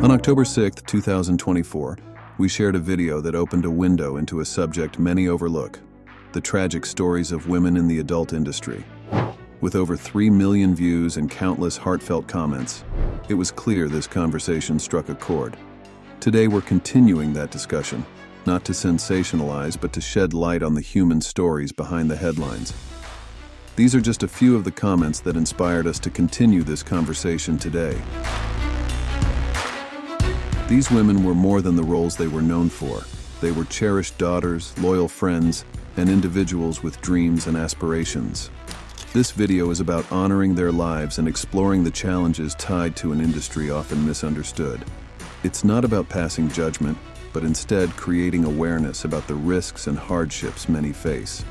On October 6, 2024, we shared a video that opened a window into a subject many overlook: the tragic stories of women in the adult industry. With over 3 million views and countless heartfelt comments, it was clear this conversation struck a chord. Today we're continuing that discussion, not to sensationalize but to shed light on the human stories behind the headlines. These are just a few of the comments that inspired us to continue this conversation today. These women were more than the roles they were known for. They were cherished daughters, loyal friends, and individuals with dreams and aspirations. This video is about honoring their lives and exploring the challenges tied to an industry often misunderstood. It's not about passing judgment, but instead creating awareness about the risks and hardships many face.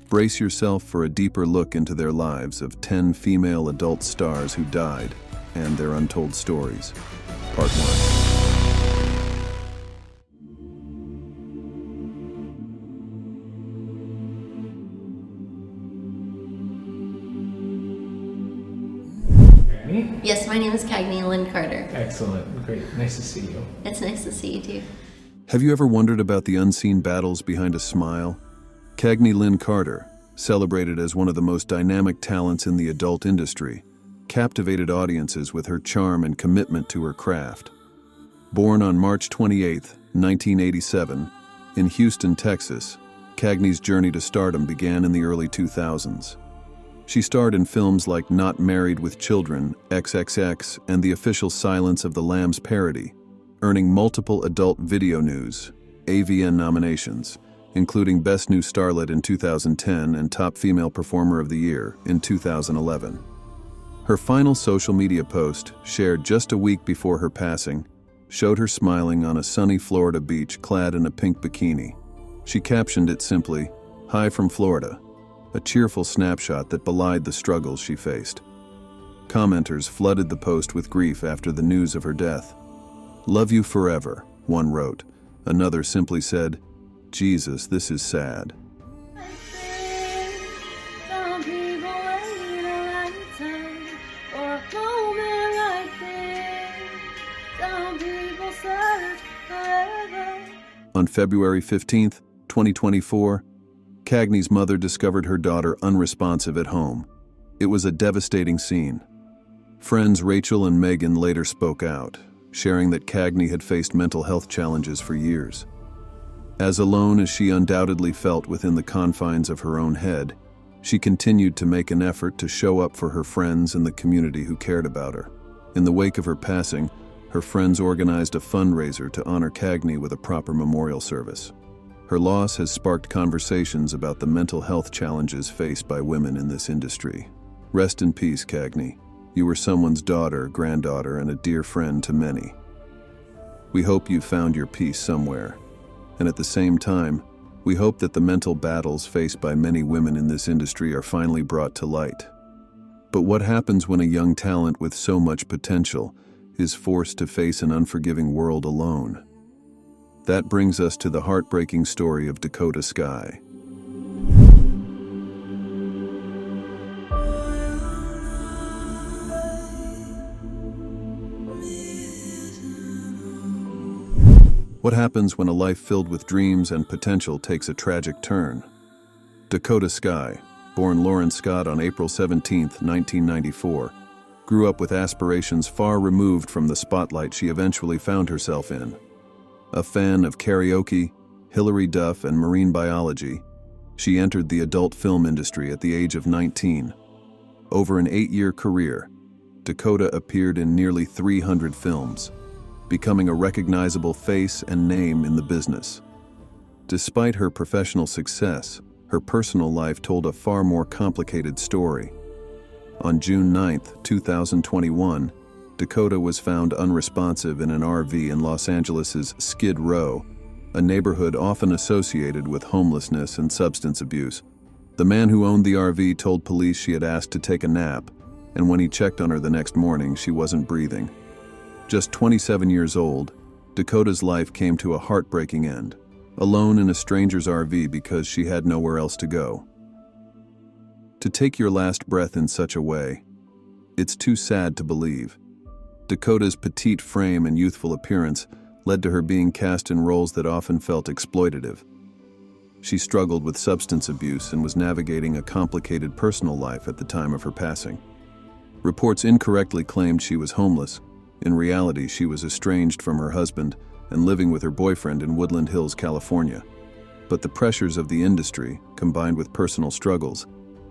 Brace yourself for a deeper look into their lives of 10 female adult stars who died and their untold stories. Part 1. Me? Yes, my name is Kagney, Linn Karter. Excellent. Great. Nice to see you. It's nice to see you too. Have you ever wondered about the unseen battles behind a smile? Kagney Linn Karter, celebrated as one of the most dynamic talents in the adult industry, captivated audiences with her charm and commitment to her craft. Born on March 28, 1987, in Houston, Texas, Kagney's journey to stardom began in the early 2000s. She starred in films like Not Married with Children, XXX, and The Official Silence of the Lambs parody, earning multiple Adult Video News (AVN) nominations, including Best New Starlet in 2010 and Top Female Performer of the Year in 2011. Her final social media post, shared just a week before her passing, showed her smiling on a sunny Florida beach clad in a pink bikini. She captioned it simply, "Hi from Florida," a cheerful snapshot that belied the struggles she faced. Commenters flooded the post with grief after the news of her death. "Love you forever," one wrote. Another simply said, "Jesus, this is sad." On February 15, 2024, Kagney's mother discovered her daughter unresponsive at home. It was a devastating scene. Friends Rachel and Megan later spoke out, sharing that Kagney had faced mental health challenges for years. As alone as she undoubtedly felt within the confines of her own head, she continued to make an effort to show up for her friends and the community who cared about her. In the wake of her passing, her friends organized a fundraiser to honor Kagney with a proper memorial service. Her loss has sparked conversations about the mental health challenges faced by women in this industry. Rest in peace, Kagney. You were someone's daughter, granddaughter, and a dear friend to many. We hope you found your peace somewhere. And at the same time, we hope that the mental battles faced by many women in this industry are finally brought to light. But what happens when a young talent with so much potential is forced to face an unforgiving world alone? That brings us to the heartbreaking story of Dakota Skye. What happens when a life filled with dreams and potential takes a tragic turn? Dakota Skye, born Lauren Scott on April 17, 1994, grew up with aspirations far removed from the spotlight she eventually found herself in. A fan of karaoke, Hilary Duff, and marine biology, she entered the adult film industry at the age of 19. Over an 8-year career, Dakota appeared in nearly 300 films, becoming a recognizable face and name in the business. Despite her professional success, her personal life told a far more complicated story. On June 9, 2021, Dakota was found unresponsive in an RV in Los Angeles' Skid Row, a neighborhood often associated with homelessness and substance abuse. The man who owned the RV told police she had asked to take a nap, and when he checked on her the next morning, she wasn't breathing. Just 27 years old, Dakota's life came to a heartbreaking end, alone in a stranger's RV because she had nowhere else to go. To take your last breath in such a way, it's too sad to believe. Dakota's petite frame and youthful appearance led to her being cast in roles that often felt exploitative. She struggled with substance abuse and was navigating a complicated personal life at the time of her passing. Reports incorrectly claimed she was homeless. In reality, she was estranged from her husband and living with her boyfriend in Woodland Hills, California. But the pressures of the industry, combined with personal struggles,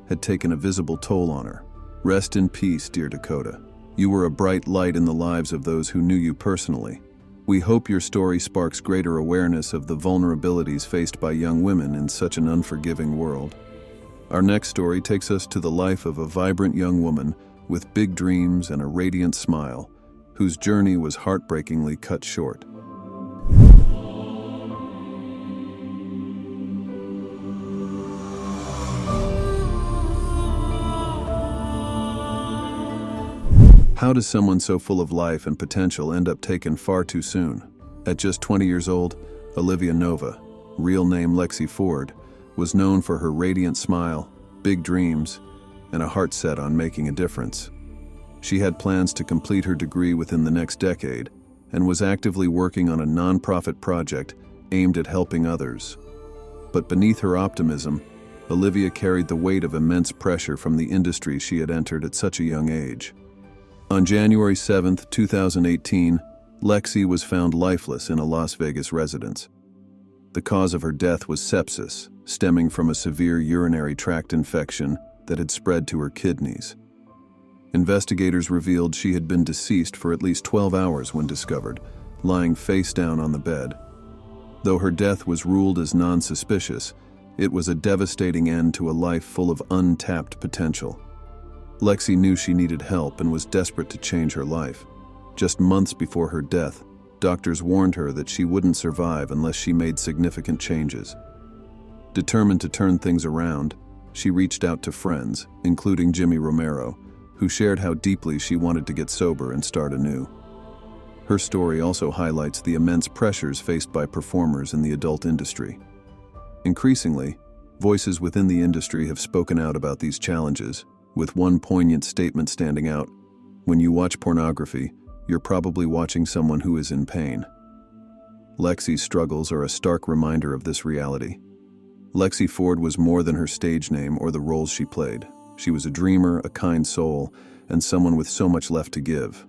had taken a visible toll on her. Rest in peace, dear Dakota. You were a bright light in the lives of those who knew you personally. We hope your story sparks greater awareness of the vulnerabilities faced by young women in such an unforgiving world. Our next story takes us to the life of a vibrant young woman with big dreams and a radiant smile, whose journey was heartbreakingly cut short. How does someone so full of life and potential end up taken far too soon? At just 20 years old, Olivia Nova, real name Lexi Ford, was known for her radiant smile, big dreams, and a heart set on making a difference. She had plans to complete her degree within the next decade and was actively working on a nonprofit project aimed at helping others. But beneath her optimism, Olivia carried the weight of immense pressure from the industry she had entered at such a young age. On January 7, 2018, Lexi was found lifeless in a Las Vegas residence. The cause of her death was sepsis, stemming from a severe urinary tract infection that had spread to her kidneys. Investigators revealed she had been deceased for at least 12 hours when discovered, lying face down on the bed. Though her death was ruled as non-suspicious, it was a devastating end to a life full of untapped potential. Lexi knew she needed help and was desperate to change her life. Just months before her death, doctors warned her that she wouldn't survive unless she made significant changes. Determined to turn things around, she reached out to friends, including Jimmy Romero, who shared how deeply she wanted to get sober and start anew. Her story also highlights the immense pressures faced by performers in the adult industry. Increasingly, voices within the industry have spoken out about these challenges, with one poignant statement standing out: "When you watch pornography, you're probably watching someone who is in pain." Lexi's struggles are a stark reminder of this reality. Lexi Ford was more than her stage name or the roles she played. She was a dreamer, a kind soul, and someone with so much left to give.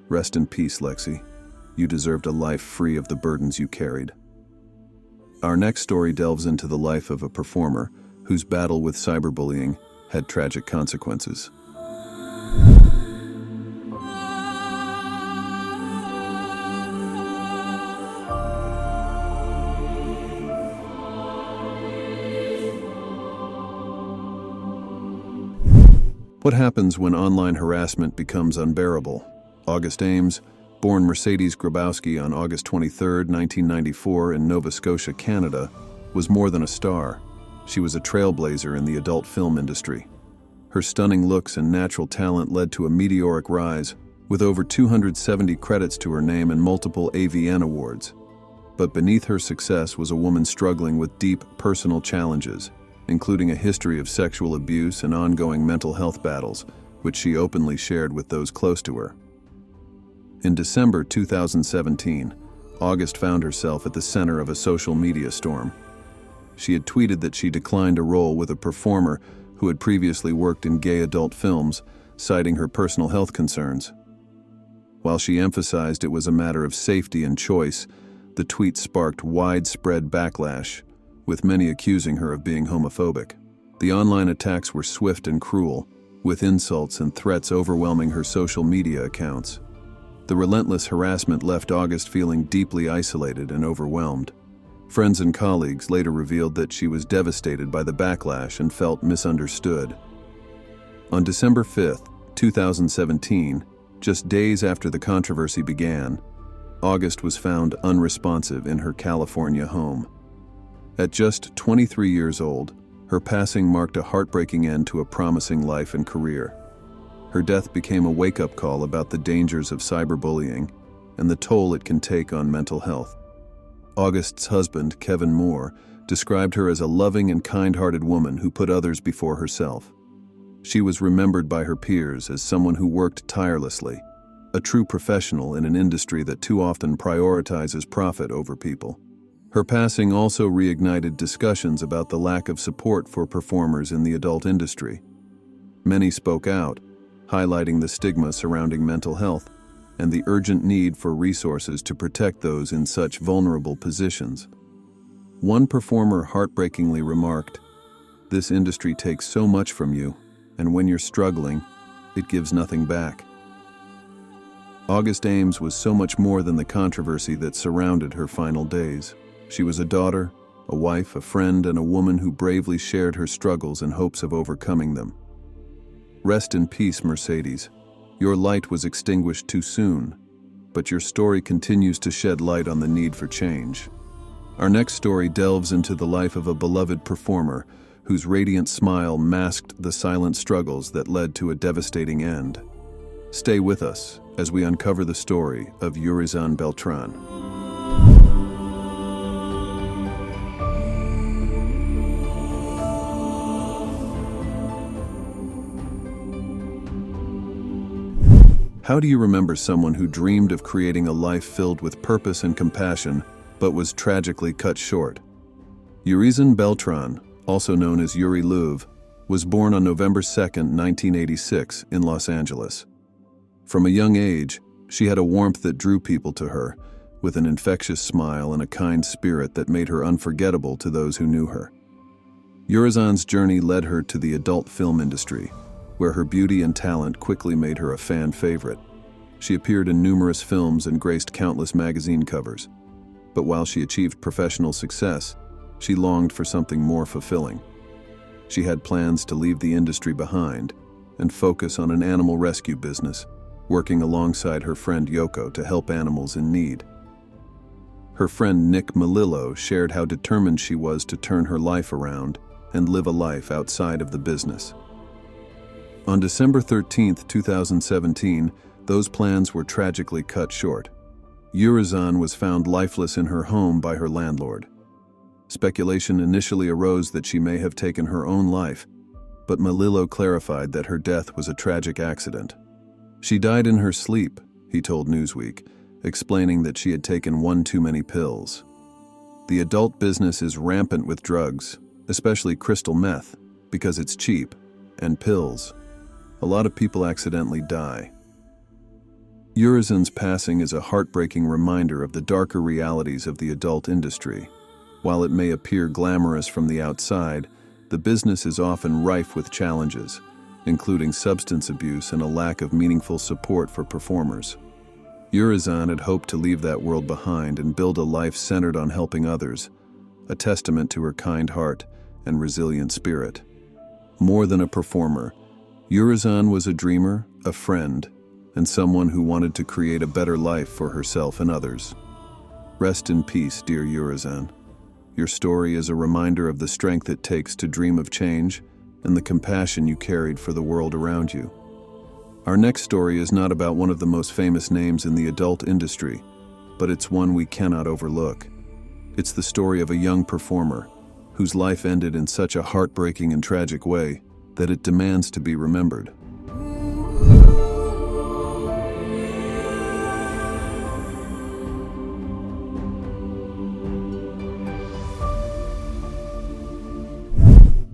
Rest in peace, Lexi. You deserved a life free of the burdens you carried. Our next story delves into the life of a performer whose battle with cyberbullying had tragic consequences. What happens when online harassment becomes unbearable? August Ames, born Mercedes Grabowski on August 23, 1994 in Nova Scotia, Canada, was more than a star. She was a trailblazer in the adult film industry. Her stunning looks and natural talent led to a meteoric rise, with over 270 credits to her name and multiple AVN awards. But beneath her success was a woman struggling with deep personal challenges, including a history of sexual abuse and ongoing mental health battles, which she openly shared with those close to her. In December 2017, August found herself at the center of a social media storm. She had tweeted that she declined a role with a performer who had previously worked in gay adult films, citing her personal health concerns. While she emphasized it was a matter of safety and choice, the tweet sparked widespread backlash, with many accusing her of being homophobic. The online attacks were swift and cruel, with insults and threats overwhelming her social media accounts. The relentless harassment left August feeling deeply isolated and overwhelmed. Friends and colleagues later revealed that she was devastated by the backlash and felt misunderstood. On December 5, 2017, just days after the controversy began, August was found unresponsive in her California home. At just 23 years old, her passing marked a heartbreaking end to a promising life and career. Her death became a wake-up call about the dangers of cyberbullying and the toll it can take on mental health. August's husband, Kevin Moore, described her as a loving and kind-hearted woman who put others before herself. She was remembered by her peers as someone who worked tirelessly, a true professional in an industry that too often prioritizes profit over people. Her passing also reignited discussions about the lack of support for performers in the adult industry. Many spoke out, highlighting the stigma surrounding mental health and the urgent need for resources to protect those in such vulnerable positions. One performer heartbreakingly remarked, "This industry takes so much from you, and when you're struggling, it gives nothing back." August Ames was so much more than the controversy that surrounded her final days. She was a daughter, a wife, a friend, and a woman who bravely shared her struggles in hopes of overcoming them. Rest in peace, Mercedes. Your light was extinguished too soon, but your story continues to shed light on the need for change. Our next story delves into the life of a beloved performer whose radiant smile masked the silent struggles that led to a devastating end. Stay with us as we uncover the story of Yurizan Beltran. How do you remember someone who dreamed of creating a life filled with purpose and compassion, but was tragically cut short? Yurizan Beltran, also known as Yuri Luv, was born on November 2, 1986, in Los Angeles. From a young age, she had a warmth that drew people to her, with an infectious smile and a kind spirit that made her unforgettable to those who knew her. Yurizan's journey led her to the adult film industry, where her beauty and talent quickly made her a fan favorite. She appeared in numerous films and graced countless magazine covers. But while she achieved professional success, she longed for something more fulfilling. She had plans to leave the industry behind and focus on an animal rescue business, working alongside her friend Yoko to help animals in need. Her friend Nick Melillo shared how determined she was to turn her life around and live a life outside of the business. On December 13, 2017, those plans were tragically cut short. Yurizan was found lifeless in her home by her landlord. Speculation initially arose that she may have taken her own life, but Melillo clarified that her death was a tragic accident. She died in her sleep, he told Newsweek, explaining that she had taken one too many pills. The adult business is rampant with drugs, especially crystal meth, because it's cheap, and pills. A lot of people accidentally die. Yurizan's passing is a heartbreaking reminder of the darker realities of the adult industry. While it may appear glamorous from the outside, the business is often rife with challenges, including substance abuse and a lack of meaningful support for performers. Yurizan had hoped to leave that world behind and build a life centered on helping others, a testament to her kind heart and resilient spirit. More than a performer, Yurizan was a dreamer, a friend, and someone who wanted to create a better life for herself and others. Rest in peace, dear Yurizan. Your story is a reminder of the strength it takes to dream of change and the compassion you carried for the world around you. Our next story is not about one of the most famous names in the adult industry, but it's one we cannot overlook. It's the story of a young performer whose life ended in such a heartbreaking and tragic way that it demands to be remembered.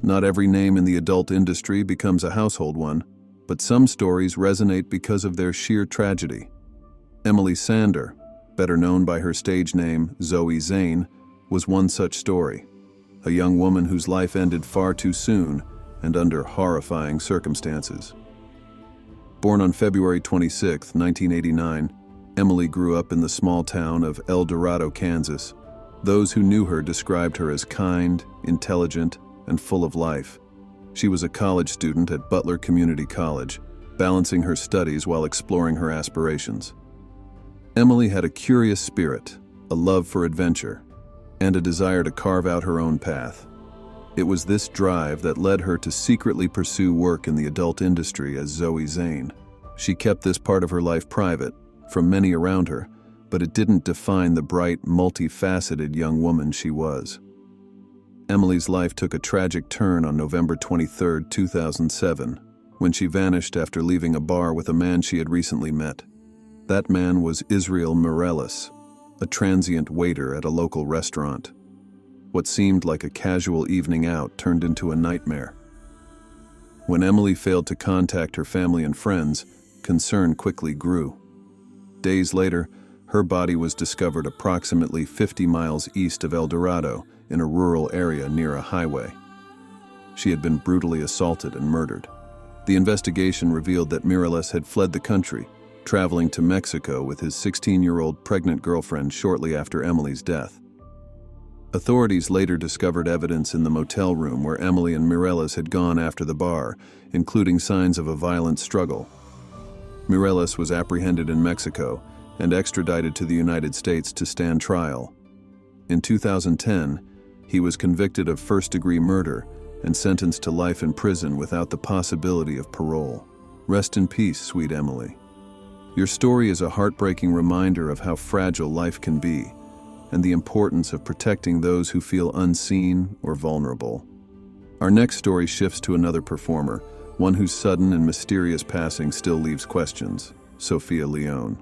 Not every name in the adult industry becomes a household one, but some stories resonate because of their sheer tragedy. Emily Sander, better known by her stage name Zoey Zayn, was one such story. A young woman whose life ended far too soon and under horrifying circumstances. Born on February 26, 1989, Emily grew up in the small town of El Dorado, Kansas. Those who knew her described her as kind, intelligent, and full of life. She was a college student at Butler Community College, balancing her studies while exploring her aspirations. Emily had a curious spirit, a love for adventure, and a desire to carve out her own path. It was this drive that led her to secretly pursue work in the adult industry as Zoey Zayn. She kept this part of her life private, from many around her, but it didn't define the bright, multifaceted young woman she was. Emily's life took a tragic turn on November 23, 2007, when she vanished after leaving a bar with a man she had recently met. That man was Israel Mireles, a transient waiter at a local restaurant. What seemed like a casual evening out turned into a nightmare. When Emily failed to contact her family and friends, concern quickly grew. Days later, her body was discovered approximately 50 miles east of El Dorado in a rural area near a highway. She had been brutally assaulted and murdered. The investigation revealed that Mireles had fled the country, traveling to Mexico with his 16-year-old pregnant girlfriend shortly after Emily's death. Authorities later discovered evidence in the motel room where Emily and Mireles had gone after the bar, including signs of a violent struggle. Mireles was apprehended in Mexico and extradited to the United States to stand trial. In 2010, he was convicted of first-degree murder and sentenced to life in prison without the possibility of parole. Rest in peace, sweet Emily. Your story is a heartbreaking reminder of how fragile life can be and the importance of protecting those who feel unseen or vulnerable. Our next story shifts to another performer, one whose sudden and mysterious passing still leaves questions: Sophia Leone.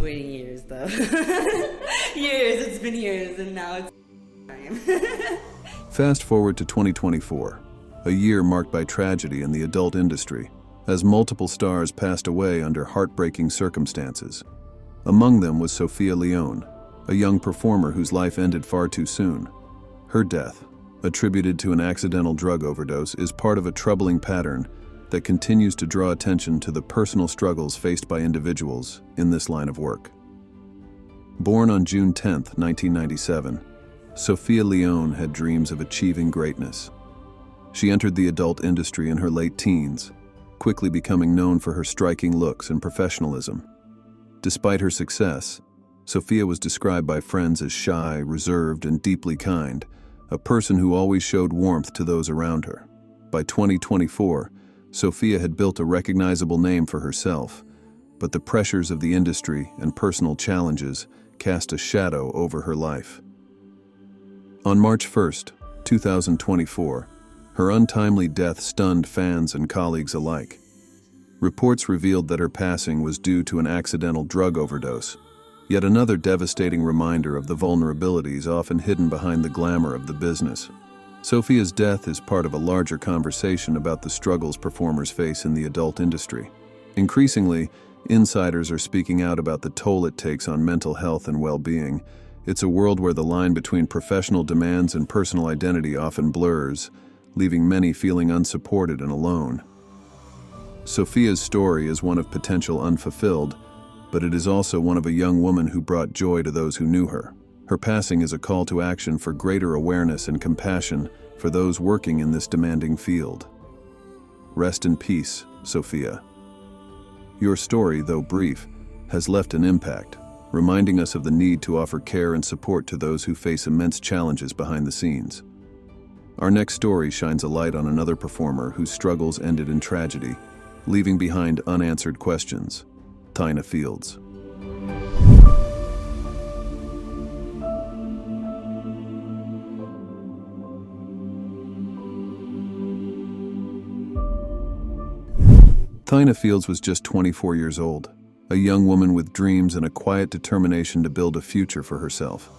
Waiting years, though. Years, it's been years, and now it's time. Fast forward to 2024, a year marked by tragedy in the adult industry, as multiple stars passed away under heartbreaking circumstances. Among them was Sophia Leone, a young performer whose life ended far too soon. Her death, attributed to an accidental drug overdose, is part of a troubling pattern that continues to draw attention to the personal struggles faced by individuals in this line of work. Born on June 10, 1997, Sophia Leone had dreams of achieving greatness. She entered the adult industry in her late teens, quickly becoming known for her striking looks and professionalism. Despite her success, Sophia was described by friends as shy, reserved, and deeply kind, a person who always showed warmth to those around her. By 2024, Sophia had built a recognizable name for herself, but the pressures of the industry and personal challenges cast a shadow over her life. On March 1, 2024, her untimely death stunned fans and colleagues alike. Reports revealed that her passing was due to an accidental drug overdose, yet another devastating reminder of the vulnerabilities often hidden behind the glamour of the business. Sophia's death is part of a larger conversation about the struggles performers face in the adult industry. Increasingly, insiders are speaking out about the toll it takes on mental health and well-being. It's a world where the line between professional demands and personal identity often blurs, leaving many feeling unsupported and alone. Sophia's story is one of potential unfulfilled, but it is also one of a young woman who brought joy to those who knew her. Her passing is a call to action for greater awareness and compassion for those working in this demanding field. Rest in peace, Sophia. Your story, though brief, has left an impact, reminding us of the need to offer care and support to those who face immense challenges behind the scenes. Our next story shines a light on another performer whose struggles ended in tragedy, leaving behind unanswered questions: Thaina Fields. Thaina Fields was just 24 years old, a young woman with dreams and a quiet determination to build a future for herself.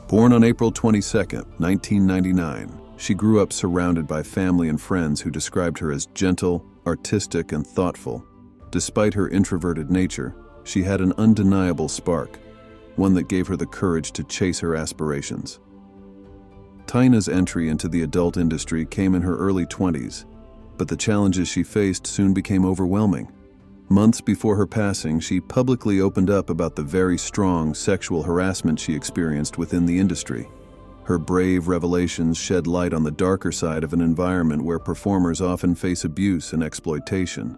Born on April 22, 1999, she grew up surrounded by family and friends who described her as gentle, artistic, and thoughtful. Despite her introverted nature, she had an undeniable spark, one that gave her the courage to chase her aspirations. Thaina's entry into the adult industry came in her early 20s, but the challenges she faced soon became overwhelming. Months before her passing, she publicly opened up about the very strong sexual harassment she experienced within the industry. Her brave revelations shed light on the darker side of an environment where performers often face abuse and exploitation.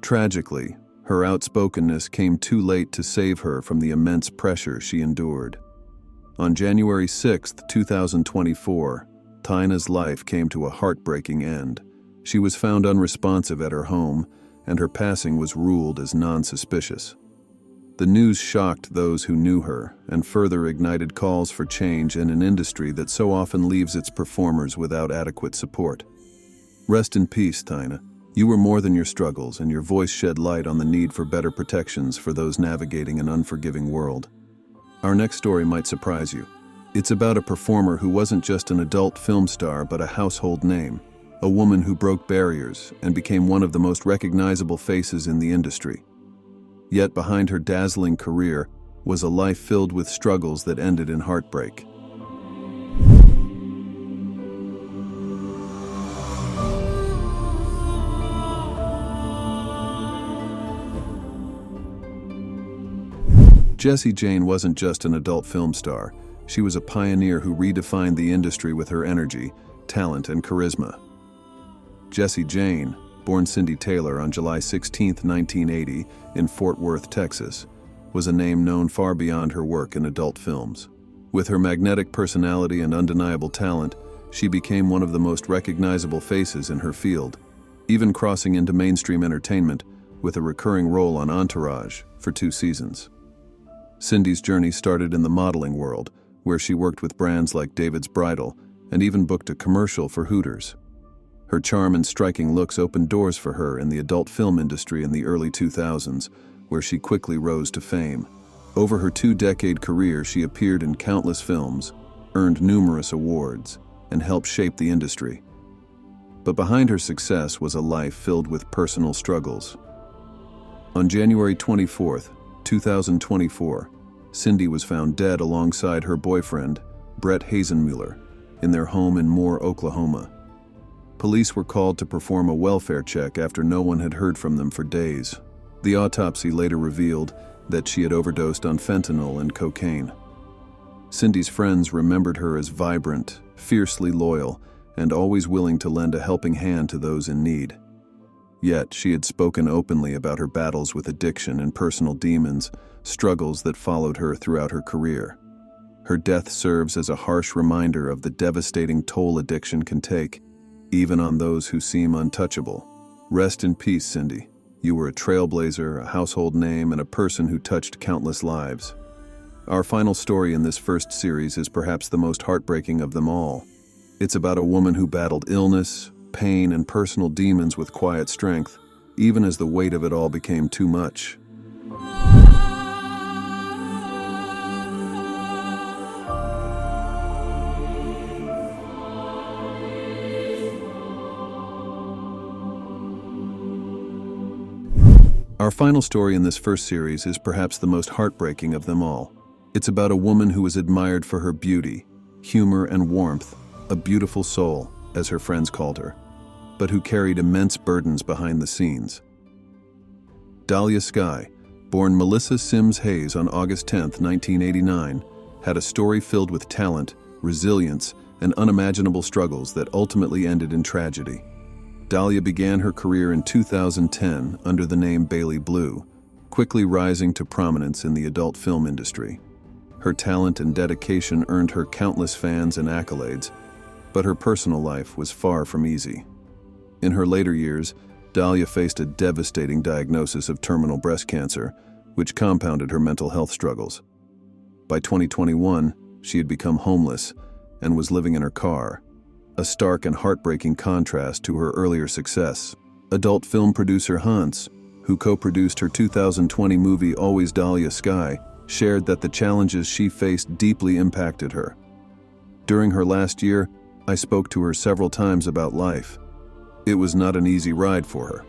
Tragically, her outspokenness came too late to save her from the immense pressure she endured. On January 6, 2024, Thaina's life came to a heartbreaking end. She was found unresponsive at her home, and her passing was ruled as non-suspicious. The news shocked those who knew her and further ignited calls for change in an industry that so often leaves its performers without adequate support. Rest in peace, Thaina. You were more than your struggles, and your voice shed light on the need for better protections for those navigating an unforgiving world. Our next story might surprise you. It's about a performer who wasn't just an adult film star but a household name, a woman who broke barriers and became one of the most recognizable faces in the industry. Yet behind her dazzling career was a life filled with struggles that ended in heartbreak. Zoey Zayn wasn't just an adult film star. She was a pioneer who redefined the industry with her energy, talent, and charisma. Zoey Zayn, born Cindy Taylor on July 16, 1980, in Fort Worth, Texas, was a name known far beyond her work in adult films. With her magnetic personality and undeniable talent, she became one of the most recognizable faces in her field, even crossing into mainstream entertainment with a recurring role on Entourage for 2 seasons. Cindy's journey started in the modeling world, where she worked with brands like David's Bridal and even booked a commercial for Hooters. Her charm and striking looks opened doors for her in the adult film industry in the early 2000s, where she quickly rose to fame. Over her 2-decade career, she appeared in countless films, earned numerous awards, and helped shape the industry. But behind her success was a life filled with personal struggles. On January 24, 2024, Cindy was found dead alongside her boyfriend, Brett Hazenmuller, in their home in Moore, Oklahoma. Police were called to perform a welfare check after no one had heard from them for days. The autopsy later revealed that she had overdosed on fentanyl and cocaine. Cindy's friends remembered her as vibrant, fiercely loyal, and always willing to lend a helping hand to those in need. Yet she had spoken openly about her battles with addiction and personal demons, struggles that followed her throughout her career. Her death serves as a harsh reminder of the devastating toll addiction can take, even on those who seem untouchable. Rest in peace, Cindy. You were a trailblazer, a household name, and a person who touched countless lives. Our final story in this first series is perhaps the most heartbreaking of them all. It's about a woman who battled illness, pain, and personal demons with quiet strength, even as the weight of it all became too much. Our final story in this first series is perhaps the most heartbreaking of them all. It's about a woman who was admired for her beauty, humor, and warmth, a beautiful soul, as her friends called her, but who carried immense burdens behind the scenes. Dahlia Sky, born Melissa Sims Hayes on August 10, 1989, had a story filled with talent, resilience, and unimaginable struggles that ultimately ended in tragedy. Dahlia began her career in 2010 under the name Bailey Blue, quickly rising to prominence in the adult film industry. Her talent and dedication earned her countless fans and accolades, but her personal life was far from easy. In her later years, Dahlia faced a devastating diagnosis of terminal breast cancer, which compounded her mental health struggles. By 2021, she had become homeless and was living in her car, a stark and heartbreaking contrast to her earlier success. Adult film producer Hans, who co-produced her 2020 movie Always Dahlia Sky, shared that the challenges she faced deeply impacted her. During her last year, I spoke to her several times about life. It was not an easy ride for her.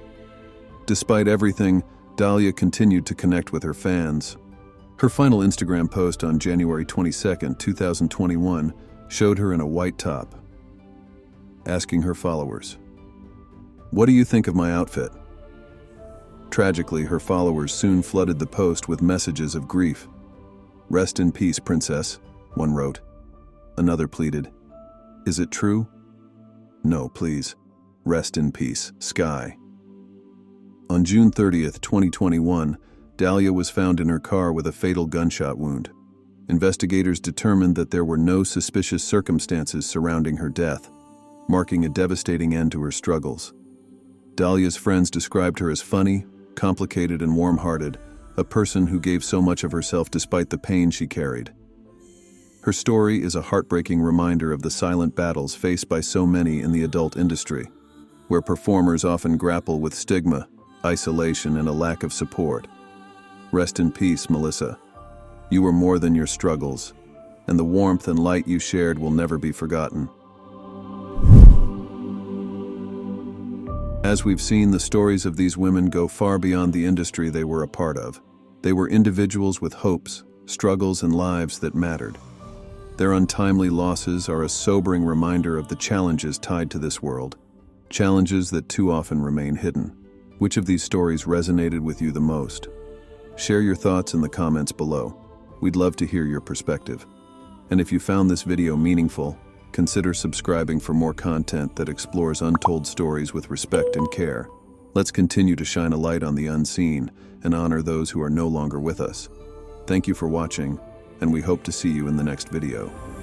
Despite everything, Dahlia continued to connect with her fans. Her final Instagram post on January 22, 2021, showed her in a white top, asking her followers, "What do you think of my outfit?" Tragically, her followers soon flooded the post with messages of grief. "Rest in peace, princess," one wrote. Another pleaded, "Is it true?" "No, please. Rest in peace, Sky." On June 30, 2021, Dahlia was found in her car with a fatal gunshot wound. Investigators determined that there were no suspicious circumstances surrounding her death, marking a devastating end to her struggles. Dahlia's friends described her as funny, complicated, and warm-hearted, a person who gave so much of herself despite the pain she carried. Her story is a heartbreaking reminder of the silent battles faced by so many in the adult industry, where performers often grapple with stigma, isolation, and a lack of support. Rest in peace, Melissa. You were more than your struggles, and the warmth and light you shared will never be forgotten. As we've seen, the stories of these women go far beyond the industry they were a part of. They were individuals with hopes, struggles, and lives that mattered. Their untimely losses are a sobering reminder of the challenges tied to this world, challenges that too often remain hidden. Which of these stories resonated with you the most? Share your thoughts in the comments below. We'd love to hear your perspective. And if you found this video meaningful, consider subscribing for more content that explores untold stories with respect and care. Let's continue to shine a light on the unseen and honor those who are no longer with us. Thank you for watching, and we hope to see you in the next video.